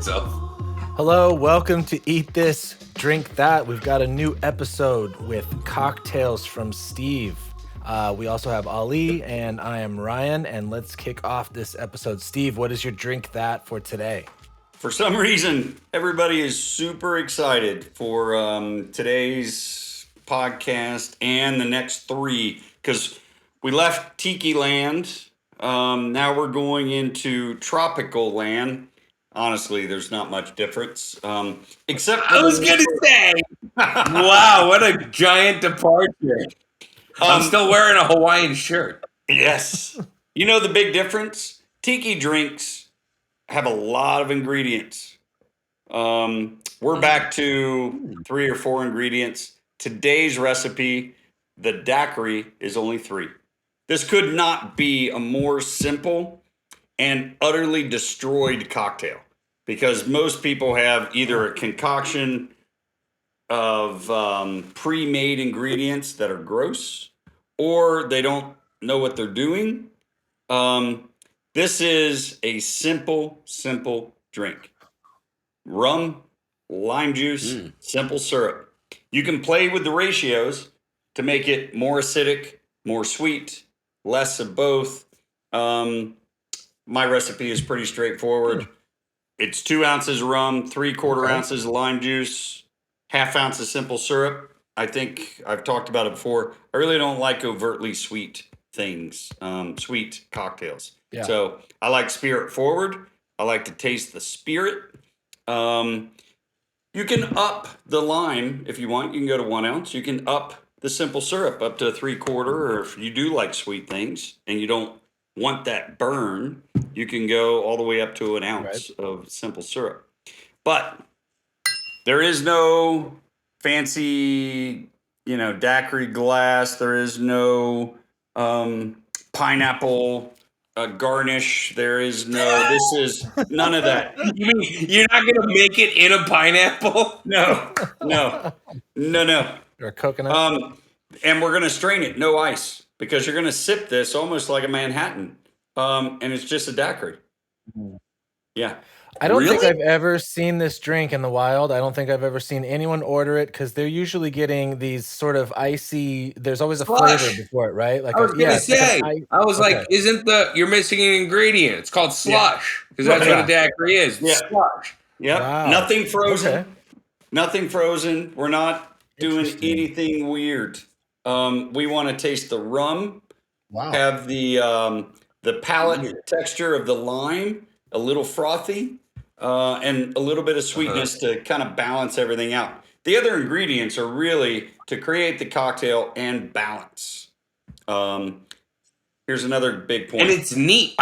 yourself. Hello, welcome to Eat This, Drink That. We've got a new episode with cocktails from Steve. We also have Ali, and I am Ryan, and let's kick off this episode. Steve, what is your drink that for today? For some reason, everybody is super excited for today's podcast and the next three because we left Tiki Land. Now we're going into tropical land. Honestly, there's not much difference. Except for I was going to say, wow, what a giant departure. I'm still wearing a Hawaiian shirt. Yes. You know the big difference? Tiki drinks have a lot of ingredients. We're back to 3 or 4 ingredients. Today's recipe, the daiquiri, is only 3. This could not be a more simple and utterly destroyed cocktail because most people have either a concoction of pre-made ingredients that are gross or they don't know what they're doing. This is a simple drink. Rum, lime juice, simple syrup. You can play with the ratios to make it more acidic, more sweet, less of both. My recipe is pretty straightforward. It's 2 ounces rum, 3/4 ounces of lime juice, 1/2 ounce of simple syrup. I think I've talked about it before. I really don't like overtly sweet things, sweet cocktails. Yeah. So I like spirit forward. I like to taste the spirit. You can up the lime if you want. You can go to 1 ounce. You can up the simple syrup up to 3/4, or if you do like sweet things and you don't want that burn, you can go all the way up to 1 ounce of simple syrup. But there is no fancy, daiquiri glass. There is no pineapple garnish. There is no, this is none of that. You mean you're not going to make it in a pineapple? No. Or a coconut? And we're going to strain it, no ice, because you're going to sip this almost like a Manhattan. And it's just a daiquiri. Yeah. I don't think I've ever seen this drink in the wild. I don't think I've ever seen anyone order it because they're usually getting these sort of icy. There's always a flavor before it, right? Like I was going to say, you're missing an ingredient. It's called slush because that's what a daiquiri is. Yeah. Slush. Yep. Wow. Nothing frozen. Okay. Nothing frozen. We're not doing anything weird. We want to taste the rum. Wow. Have the palate texture of the lime, a little frothy, and a little bit of sweetness to kind of balance everything out. The other ingredients are really to create the cocktail and balance. Here's another big point. And it's neat.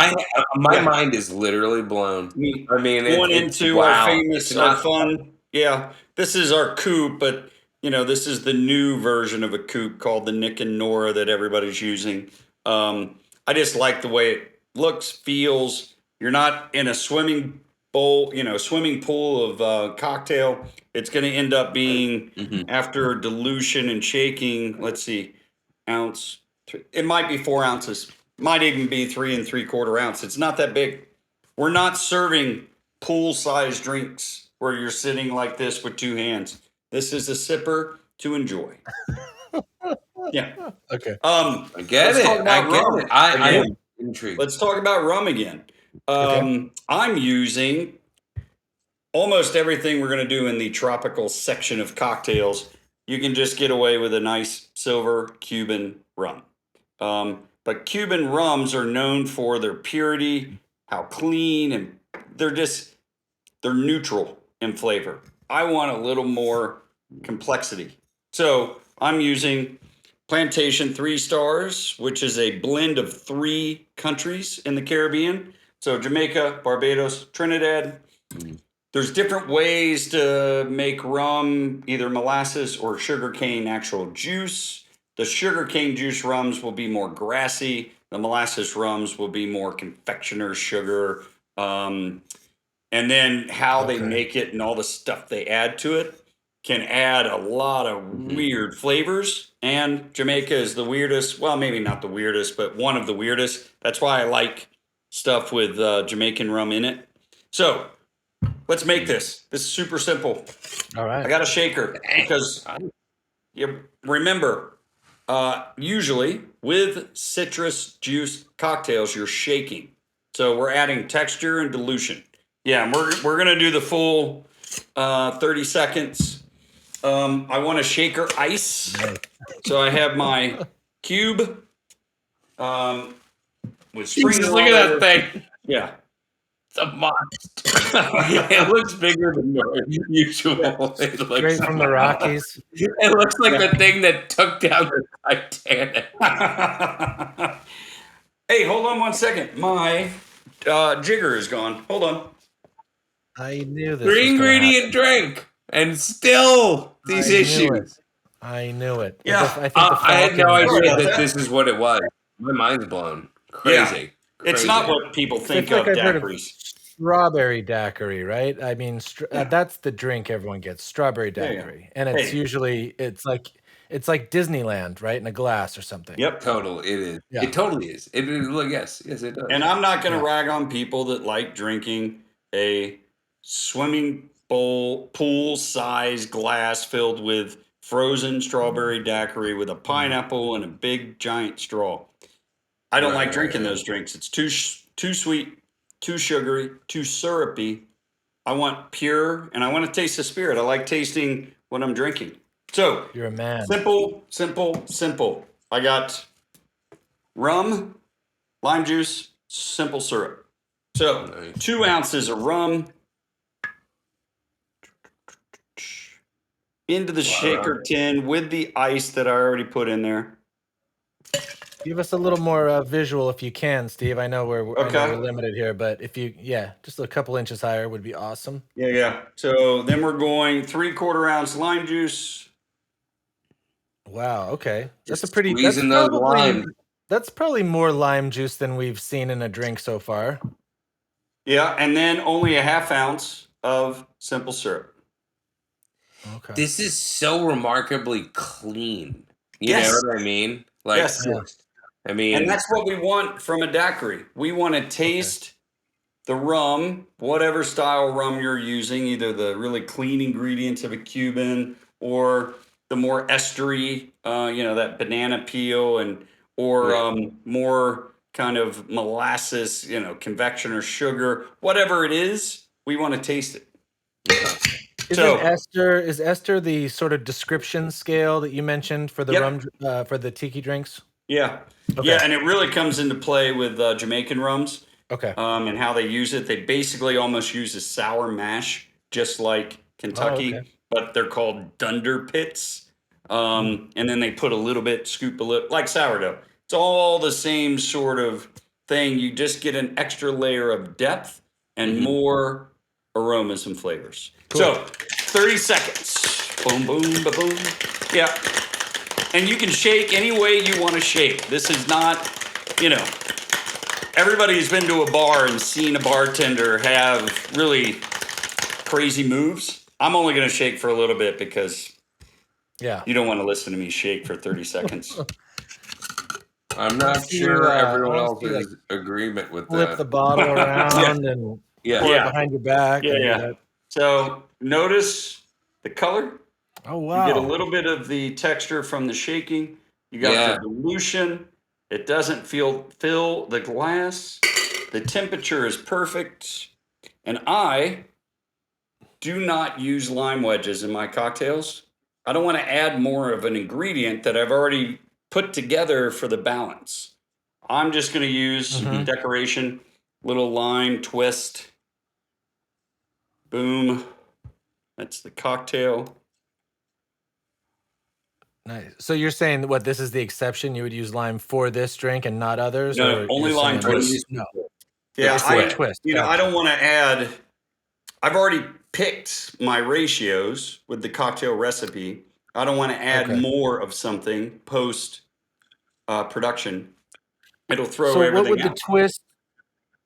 My mind is literally blown. I mean, going into our famous, our fun. Yeah, this is our coupe, but this is the new version of a coupe called the Nick and Nora that everybody's using. I just like the way it looks, feels. You're not in a swimming bowl, swimming pool of cocktail. It's going to end up being after dilution and shaking. Let's see, ounce. It might be 4 ounces. Might even be 3 3/4 ounce. It's not that big. We're not serving pool-sized drinks where you're sitting like this with 2 hands. This is a sipper to enjoy. Yeah. Okay. I get it. I am intrigued. Let's talk about rum again. I'm using almost everything we're going to do in the tropical section of cocktails. You can just get away with a nice silver Cuban rum. But Cuban rums are known for their purity, how clean, and they're neutral in flavor. I want a little more complexity. So I'm using Plantation 3 Stars, which is a blend of 3 countries in the Caribbean. So Jamaica, Barbados, Trinidad. There's different ways to make rum, either molasses or sugarcane actual juice. The sugarcane juice rums will be more grassy. The molasses rums will be more confectioner's sugar. And then how they make it and all the stuff they add to it can add a lot of weird flavors. And Jamaica is the weirdest. Well, maybe not the weirdest, but one of the weirdest. That's why I like stuff with Jamaican rum in it. So let's make this. This is super simple. All right. I got a shaker because you remember, usually with citrus juice cocktails, you're shaking. So we're adding texture and dilution. Yeah, and we're gonna do the full 30 seconds. I want a shaker ice. So I have my cube with spring Jesus, look at that thing. Yeah. It's a monster. It looks bigger than usual. It looks, Straight from the Rockies. it looks like the thing that took down the Titanic. Hey, hold on 1 second. My jigger is gone. Hold on. I knew this. Three ingredient drink, and still these issues. I knew it. Yeah. I think I had no Sorry idea about that that. this is what it was. My mind's blown. Crazy. It's not what people think of I've heard of daiquiris. strawberry daiquiri, right? I mean, that's the drink everyone gets, strawberry Yeah, yeah. daiquiri, and it's usually it's like Disneyland, right, in a glass or something. Yep. Total. It is. Yeah. It totally is. Look, yes, it does. And I'm not going to rag on people that like drinking a swimming pool size glass filled with frozen strawberry daiquiri with a pineapple and a big giant straw. I don't like drinking those drinks. It's too sweet, too sugary, too syrupy. I want pure, and I want to taste the spirit. I like tasting what I'm drinking. So You're a man. simple, simple, simple. I got rum, lime juice, simple syrup. So Nice. 2 ounces of rum into the shaker tin with the ice that I already put in there. Give us a little more visual if you can, Steve. I know we're limited here, but if you, just a couple inches higher would be awesome. Yeah. So then we're going 3/4 ounce lime juice. Wow. Okay, that's Just a pretty. squeezing those limes. That's probably more lime juice than we've seen in a drink so far. Yeah, and then only a 1/2 ounce of simple syrup. Okay. This is so remarkably clean. You Yes. know what I mean? Like, Yes. I mean, And that's what we want from a daiquiri. We want to taste the rum, whatever style rum you're using, either the really clean ingredients of a Cuban or the more estery, that banana peel or more kind of molasses, convection or sugar, whatever it is, we want to taste it. Is Ester the sort of description scale that you mentioned for the rum for the tiki drinks? Yeah. Okay. Yeah, and it really comes into play with Jamaican rums. Okay. And how they use it. They basically almost use a sour mash, just like Kentucky, but they're called dunder pits. And then they put scoop a little, like sourdough. It's all the same sort of thing. You just get an extra layer of depth and more aromas and flavors. Cool. So 30 seconds. Boom, boom, ba boom. Yeah. And you can shake any way you want to shake. This is not, everybody's been to a bar and seen a bartender have really crazy moves. I'm only going to shake for a little bit because you don't want to listen to me shake for 30 seconds. I'm not sure everyone else is agreement with flip that. the bottle around and pour it behind your back. Yeah. So notice the color. Oh, wow. You get a little bit of the texture from the shaking. You got the dilution. It doesn't fill the glass. The temperature is perfect. And I do not use lime wedges in my cocktails. I don't want to add more of an ingredient that I've already put together for the balance. I'm just going to use some decoration, little lime twist. Boom. That's the cocktail. Nice. So you're saying what this is the exception? You would use lime for this drink and not others? No, or only you're lime saying- twist. No. Yeah, twist. I don't want to add. I've already picked my ratios with the cocktail recipe. I don't want to add more of something post production. It'll throw everything what would out. the twist?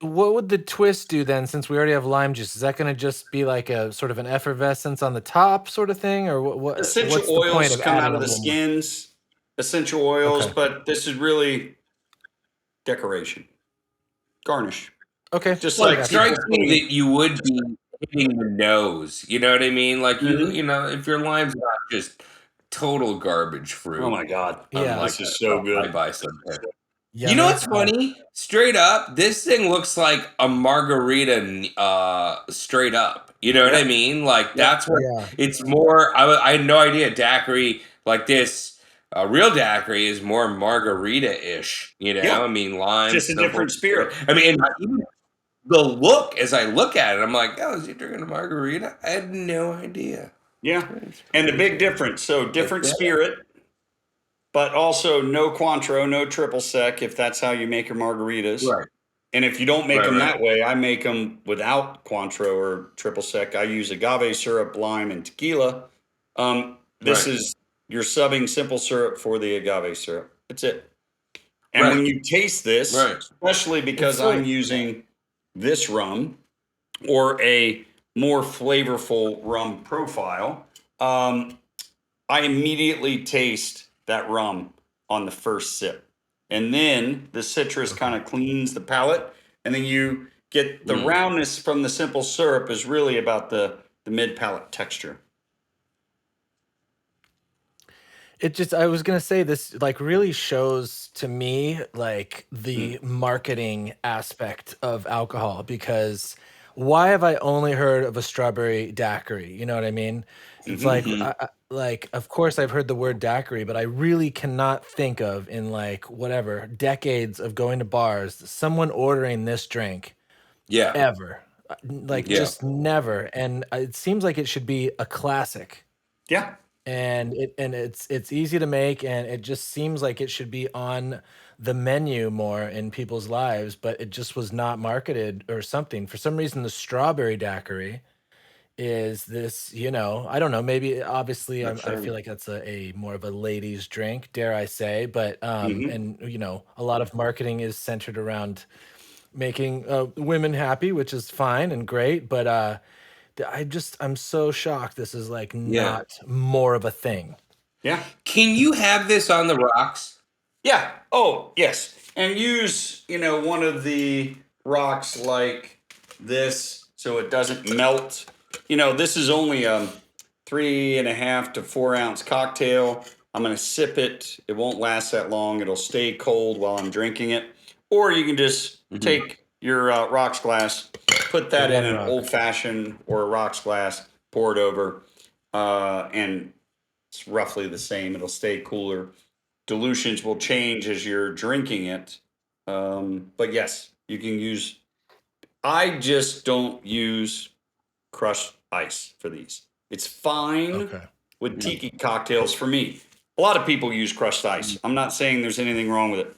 What would the twist do then? Since we already have lime juice, is that going to just be like a sort of an effervescence on the top, sort of thing, or what? Essential what's the point oils of come out adding of the a little more? skins. Essential oils, Okay. but this is really decoration, garnish. Okay, Just well, I like got It you. strikes me that you would be hitting the nose. You know what I mean? Like Mhm. you know, if your lime's not just total garbage Oh fruit, my God. Yeah. unlike This is that so stuff, I good. buy some there. Yeah, You know man. what's funny? Straight up, this thing looks like a margarita. Straight up, you know what I Yep. mean? Like Yep. that's what Yeah. it's more. I had no idea daiquiri like this. Real daiquiri is more margarita-ish. You know, Yeah. I mean, lime, Just a simple. different spirit. I mean, and even the look as I look at it, I'm like, oh, is he drinking a margarita? I had no idea. Yeah. It's And the big crazy. difference, so But different yeah, spirit, but also no Cointreau, no triple sec if that's how you make your margaritas. right, And if you don't make them right. that way, I make them without Cointreau or triple sec. I use agave syrup, lime, and tequila. This Right, is you're subbing simple syrup for the agave syrup. That's it. And right, when you taste this, right. especially It's because so I'm using this rum or a more flavorful rum profile, I immediately taste that rum on the first sip. And then the citrus okay. kind of cleans the palate. And then you get the Mm, roundness from the simple syrup is really about the mid palate texture. It just, I was gonna say this like really shows to me like Mm. the marketing aspect of alcohol because why have I only heard of a strawberry daiquiri? You know what I mean? It's Hmm. like hmm like of course I've heard the word daiquiri, but I really cannot think of in like whatever decades of going to bars someone ordering this drink Yeah, ever. Like Hmm. yeah. just never. And it seems like it should be a classic Yeah. and it's easy to make and it just seems like it should be on the menu more in people's lives but it just was not marketed or something for some reason. The strawberry daiquiri is this, I don't know, maybe obviously That's I right. feel like that's a more of a ladies drink, dare I say, but Hmm. and a lot of marketing is centered around making women happy, which is fine and great, but I'm so shocked this is like Yeah. not more of a thing. Yeah. Can you have this on the rocks? Yeah. Oh, yes. And use, one of the rocks like this so it doesn't melt. This is only a 3.5 to 4 ounce cocktail. I'm going to sip it. It won't last that long. It'll stay cold while I'm drinking it. Or you can just Hmm take your rocks glass, put The that in one an rock. old fashioned or a rocks glass, pour it over, and it's roughly the same. It'll stay cooler. Dilutions will change as you're drinking it. But yes, you can use. I just don't use crushed ice for these. It's fine Okay. with tiki cocktails for me. A lot of people use crushed ice. I'm not saying there's anything wrong with it.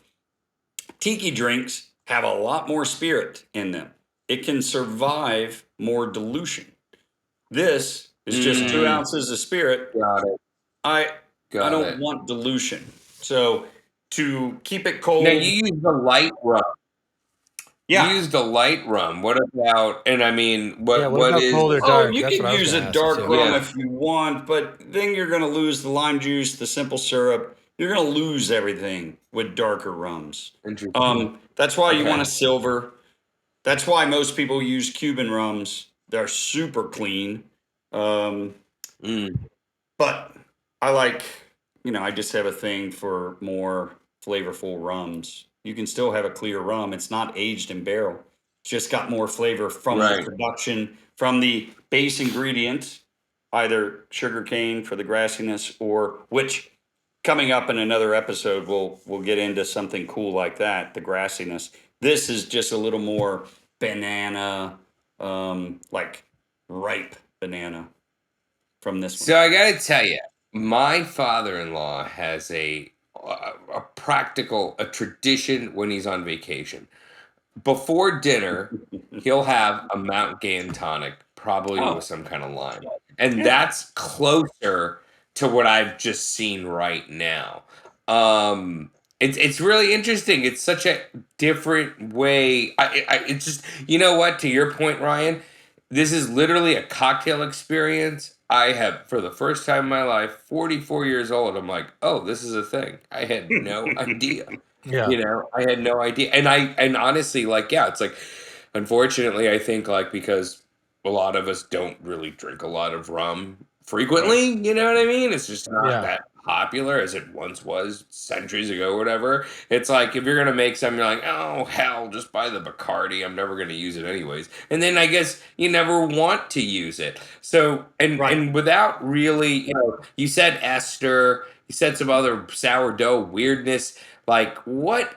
Tiki drinks have a lot more spirit in them. It can survive more dilution. This is just two Mm, ounces of spirit. got it. I I Got don't it. want dilution. So to keep it Now cold, you use the light rum. You yeah. use the light rum. What about? And I mean, Yeah, what what about is? cold or Oh, dark? you That's what could I was use gonna a ask dark too. rum Yeah. if you want, but then you're going to lose the lime juice, the simple syrup. You're going to lose everything with darker rums. Interesting. That's why you want a Okay. silver. That's why most people use Cuban rums. They're super clean. Um, Mm, but I like, I just have a thing for more flavorful rums. You can still have a clear rum. It's not aged in barrel. It's just got more flavor from the right. production, from the base ingredient, either sugar cane for the grassiness or which coming up in another episode we'll get into something cool like that, the grassiness. This is just a little more banana, like ripe banana from this one. So I got to tell you, my father-in-law has a practical a tradition when he's on vacation. Before dinner, he'll have a Mount Gay tonic, probably with Oh, some kind of lime. And yeah. that's closer to what I've just seen right now. It's really interesting. It's such a different way. It's just you know what? To your point, Ryan, this is literally a cocktail experience. I have for the first time in my life, 44 years old. I'm like, oh, this is a thing. I had no idea. Yeah. You know, I had no idea. And honestly, like, yeah, it's like, unfortunately, I think like because a lot of us don't really drink a lot of rum frequently. You know what I mean? It's just not that popular as it once was centuries ago or whatever. It's like if you're gonna make something, you're like, oh hell, just buy the Bacardi. I'm never gonna use it anyways. And then I guess you never want to use it. So and without really, you said ester, you said some other sourdough weirdness. Like what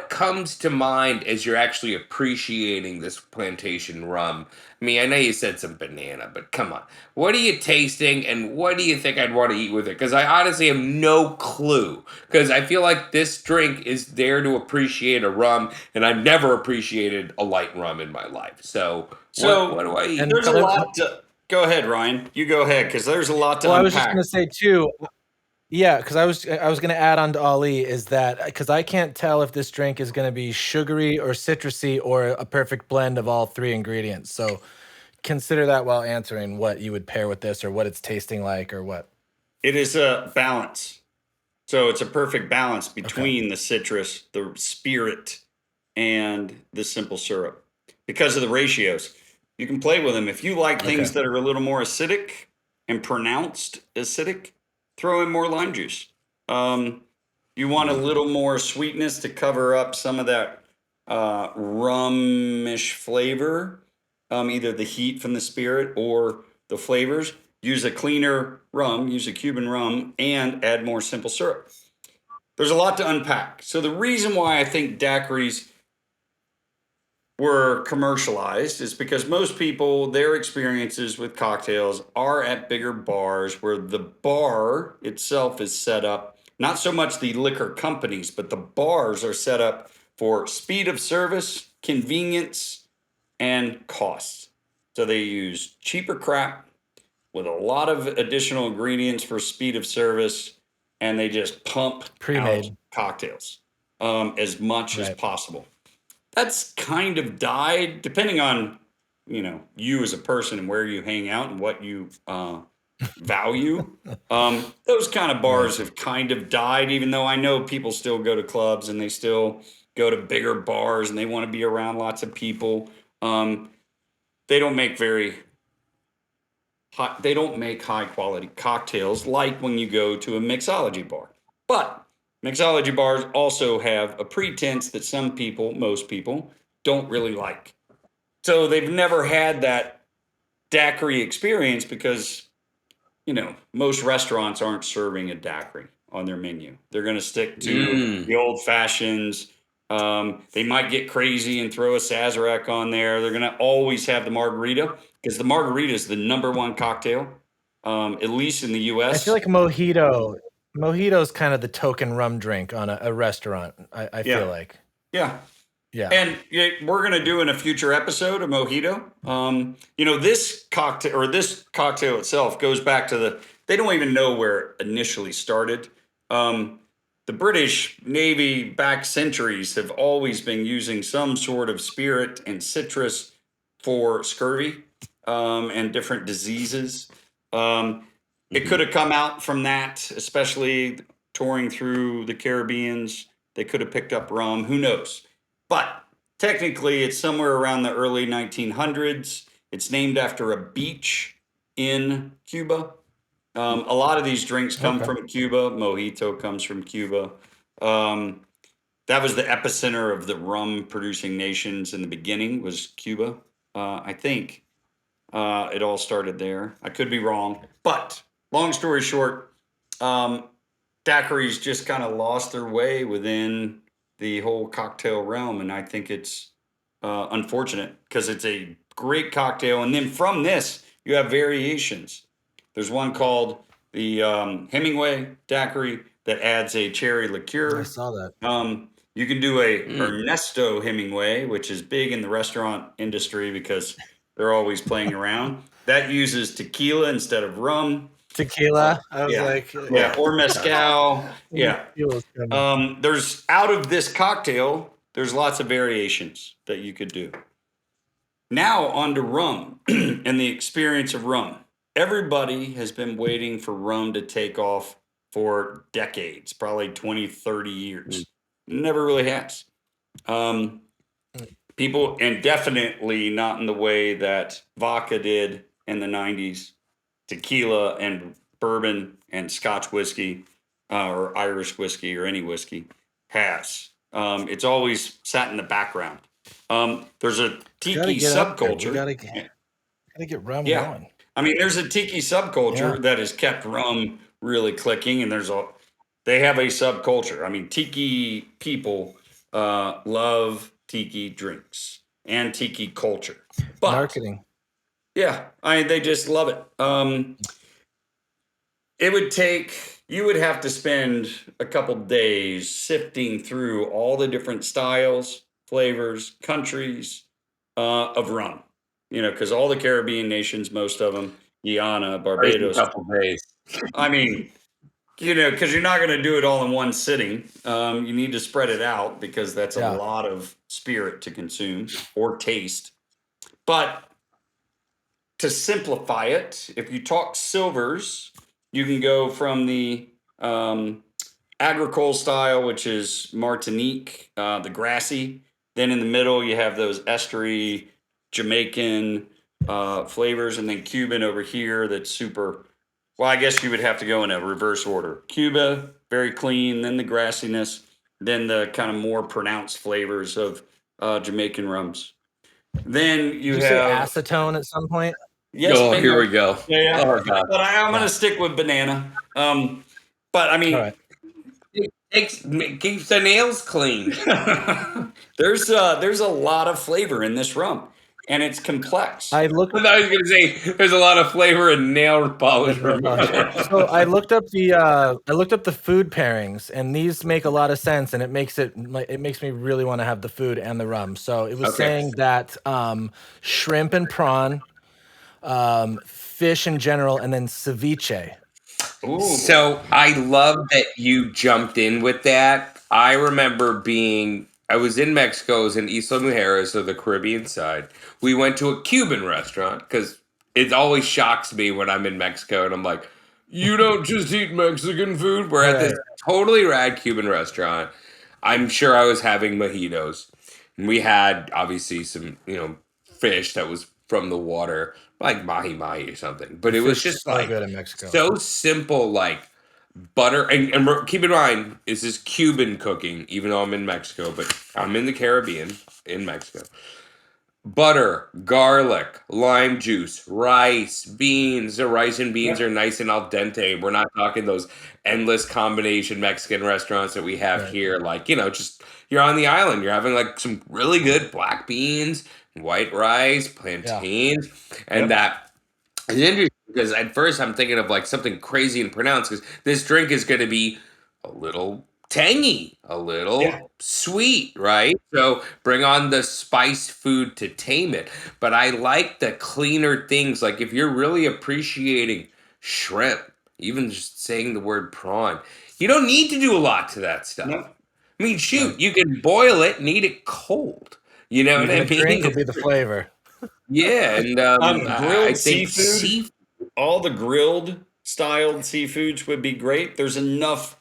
comes to mind as you're actually appreciating this plantation rum? I mean, I know you said some banana, but come on. What are you tasting and what do you think I'd want to eat with it? Because I honestly have no clue. Because I feel like this drink is there to appreciate a rum, and I've never appreciated a light rum in my life. So what do I eat? And there's a lot to go ahead, Ryan. You go ahead because there's a lot to well, unpack. I was just going to say too. Yeah, because I was going to add on to Ali is that because I can't tell if this drink is going to be sugary or citrusy or a perfect blend of all three ingredients. So consider that while answering what you would pair with this or what it's tasting like or what. It is a balance. So it's a perfect balance between the citrus, the spirit, and the simple syrup because of the ratios. You can play with them. If you like things that are a little more acidic and pronounced acidic, throw in more lime juice. You want a little more sweetness to cover up some of that rumish flavor, either the heat from the spirit or the flavors. Use a cleaner rum, use a Cuban rum, and add more simple syrup. There's a lot to unpack. So the reason why I think daiquiris were commercialized is because most people, their experiences with cocktails are at bigger bars where the bar itself is set up, not so much the liquor companies, but the bars are set up for speed of service, convenience, and costs. So they use cheaper crap with a lot of additional ingredients for speed of service, and they just pump out cocktails as much as possible. That's kind of died, depending on you as a person and where you hang out and what you value. Those kind of bars have kind of died, even though I know people still go to clubs and they still go to bigger bars and they want to be around lots of people. They don't make high quality cocktails like when you go to a mixology bar. But mixology bars also have a pretense that some people, most people, don't really like. So they've never had that daiquiri experience because, most restaurants aren't serving a daiquiri on their menu. They're going to stick to the old fashions. They might get crazy and throw a Sazerac on there. They're going to always have the margarita because the margarita is the number one cocktail, at least in the U.S. I feel like Mojito is kind of the token rum drink on a restaurant. I feel like. Yeah. And we're going to do in a future episode a mojito. This cocktail itself goes back to they don't even know where it initially started. The British Navy back centuries have always been using some sort of spirit and citrus for scurvy and different diseases. It could have come out from that, especially touring through the Caribbeans. They could have picked up rum. Who knows? But technically, it's somewhere around the early 1900s. It's named after a beach in Cuba. A lot of these drinks come from Cuba. Mojito comes from Cuba. That was the epicenter of the rum-producing nations in the beginning was Cuba. I think it all started there. I could be wrong. But long story short, daiquiris just kind of lost their way within the whole cocktail realm, and I think it's unfortunate because it's a great cocktail. And then from this, you have variations. There's one called the Hemingway daiquiri that adds a cherry liqueur. I saw that. You can do a Ernesto Hemingway, which is big in the restaurant industry because they're always playing around. That uses tequila instead of rum. Tequila? I was like... or mezcal. There's out of this cocktail, there's lots of variations that you could do. Now on to rum and the experience of rum. Everybody has been waiting for rum to take off for decades, probably 20, 30 years. Never really has. People, and definitely not in the way that vodka did in the 90s, tequila and bourbon and Scotch whiskey or Irish whiskey or any whiskey has. It's always sat in the background. There's a tiki get up there. We subculture. gotta get rum going. I mean, there's a tiki subculture that has kept rum really clicking, and they have a subculture. I mean, tiki people love tiki drinks and tiki culture. But Marketing. yeah, they just love it. You would have to spend a couple days sifting through all the different styles, flavors, countries of rum. Because all the Caribbean nations, most of them, Guyana, Barbados. A couple days. I mean, because you're not going to do it all in one sitting. You need to spread it out because that's a lot of spirit to consume or taste. But to simplify it, if you talk silvers, you can go from the agricole style, which is Martinique, the grassy. Then in the middle, you have those estery Jamaican flavors, and then Cuban over here that's super. Well, I guess you would have to go in a reverse order. Cuba, very clean, then the grassiness, then the kind of more pronounced flavors of Jamaican rums. Then you Did have say acetone at some point. Yes, oh, here we go. Yeah. Oh, God. But I'm going to stick with banana. But I mean, All right. It keeps the nails clean. there's a lot of flavor in this rum, and it's complex. I was going to say there's a lot of flavor in nail polish. So I looked up the food pairings, and these make a lot of sense, and it makes me really want to have the food and the rum. So it was saying that shrimp and prawn, fish in general, and then ceviche. Ooh. So I love that you jumped in with that. I remember I was in Mexico, I was in Isla Mujeres, so the Caribbean side. We went to a Cuban restaurant because it always shocks me when I'm in Mexico and I'm like, you don't just eat Mexican food. We're at this totally rad Cuban restaurant. I'm sure I was having mojitos. And we had obviously some, fish that was from the water, like mahi-mahi or something. But it was just like good in Mexico. So simple, like butter. And keep in mind, this is Cuban cooking, even though I'm in Mexico, but I'm in the Caribbean, in Mexico. Butter, garlic, lime juice, rice, beans. The rice and beans are nice and al dente. We're not talking those endless combination Mexican restaurants that we have here. Like, just you're on the island. You're having like some really good black beans, white rice, plantains. And that is interesting because at first I'm thinking of like something crazy and pronounced because this drink is going to be a little tangy, a little sweet, right? So bring on the spice food to tame it. But I like the cleaner things. Like if you're really appreciating shrimp, even just saying the word prawn, you don't need to do a lot to that stuff. No. I mean, shoot, you can boil it and eat it cold. You know what I mean? Drink will be the flavor. Yeah, and grilled seafood. All the grilled styled seafoods would be great. There's enough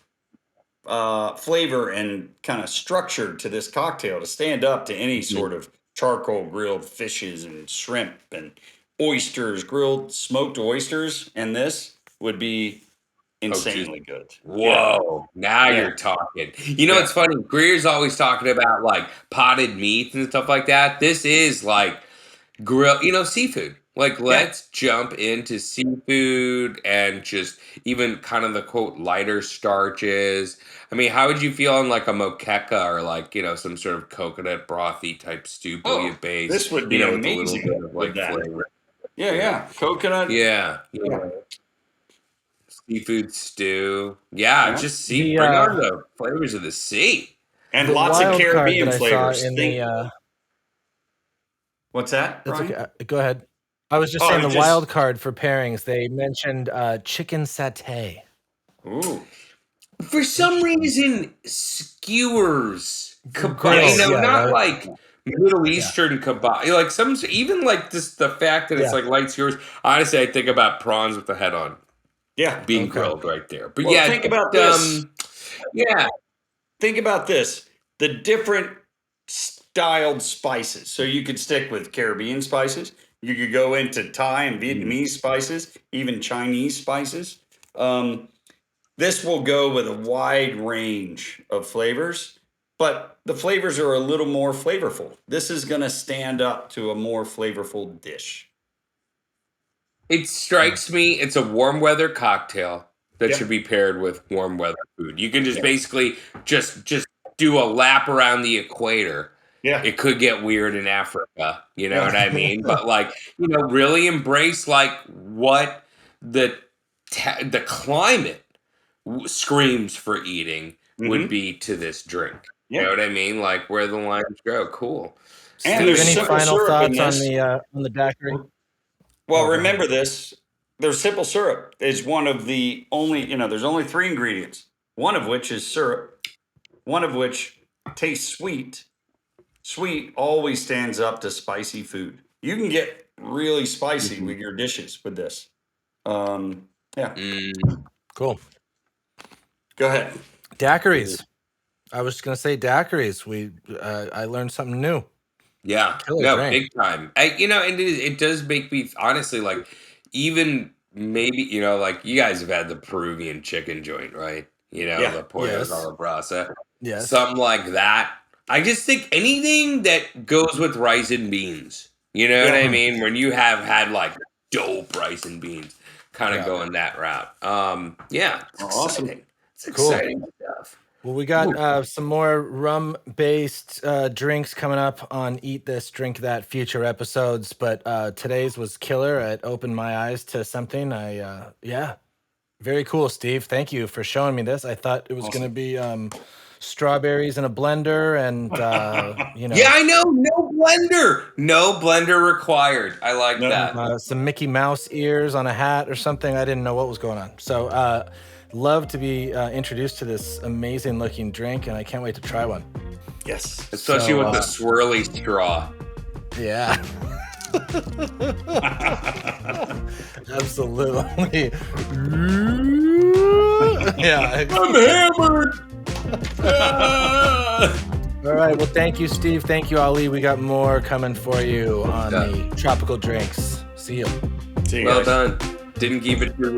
flavor and kind of structure to this cocktail to stand up to any sort of charcoal grilled fishes and shrimp and oysters, grilled smoked oysters, and this would be insanely good. Whoa, now you're talking. It's funny. Greer's always talking about like potted meats and stuff like that. This is like grill, seafood. Like, let's jump into seafood and just even kind of the quote lighter starches. I mean, how would you feel on like a moqueca or like, some sort of coconut brothy type stew base? This would be amazing with a little bit of like flavor. Yeah. Coconut. Yeah. Seafood stew. Yeah, just bring on the flavors of the sea. And lots of Caribbean flavors. What's that, Brian? Okay. Go ahead. I was just saying the wild card for pairings. They mentioned chicken satay. Ooh. For some reason, skewers, kebab, like Middle Eastern kebab. Like even like this, the fact that it's like light skewers. Honestly, I think about prawns with the head on. Yeah, being grilled right there. But think about this. Yeah, think about this. The different dialed spices. So you could stick with Caribbean spices. You could go into Thai and Vietnamese spices, even Chinese spices. This will go with a wide range of flavors, but the flavors are a little more flavorful. This is going to stand up to a more flavorful dish. It strikes me it's a warm weather cocktail that Yeah. should be paired with warm weather food. You can just Yeah. basically just do a lap around the equator. Yeah. It could get weird in Africa, you know what I mean? But like, really embrace like what the climate screams for eating would be to this drink. You know what I mean? Like where the lines go. Cool. And Steve, there's any simple final syrup in thoughts this. on the daiquiri? Well, remember this. There's simple syrup is one of the only, there's only 3 ingredients, one of which is syrup, one of which tastes sweet. Sweet always stands up to spicy food. You can get really spicy with your dishes with this. Yeah. Cool. Go ahead. Daiquiris. I was going to say daiquiris. I learned something new. Yeah, Drink. big time. And it does make me honestly like, even maybe like you guys have had the Peruvian chicken joint, right? The pollo a la brasa, something like that. I just think anything that goes with rice and beans. You know what I mean? When you have had like dope rice and beans, kind of going that route. It's exciting. It's exciting stuff. Well, we got some more rum-based drinks coming up on Eat This, Drink That future episodes, but today's was killer. It opened my eyes to something. Very cool, Steve. Thank you for showing me this. I thought it was going to be strawberries in a blender and, Yeah, I know. No blender required. I like that. Some Mickey Mouse ears on a hat or something. I didn't know what was going on. So, love to be introduced to this amazing looking drink, and I can't wait to try one. Yes. Especially with the swirly straw. Yeah. Absolutely. Yeah. I'm hammered. All right. Well, thank you, Steve. Thank you, Ali. We got more coming for you on the tropical drinks. See you. See you Well guys. done. Didn't keep it too weird.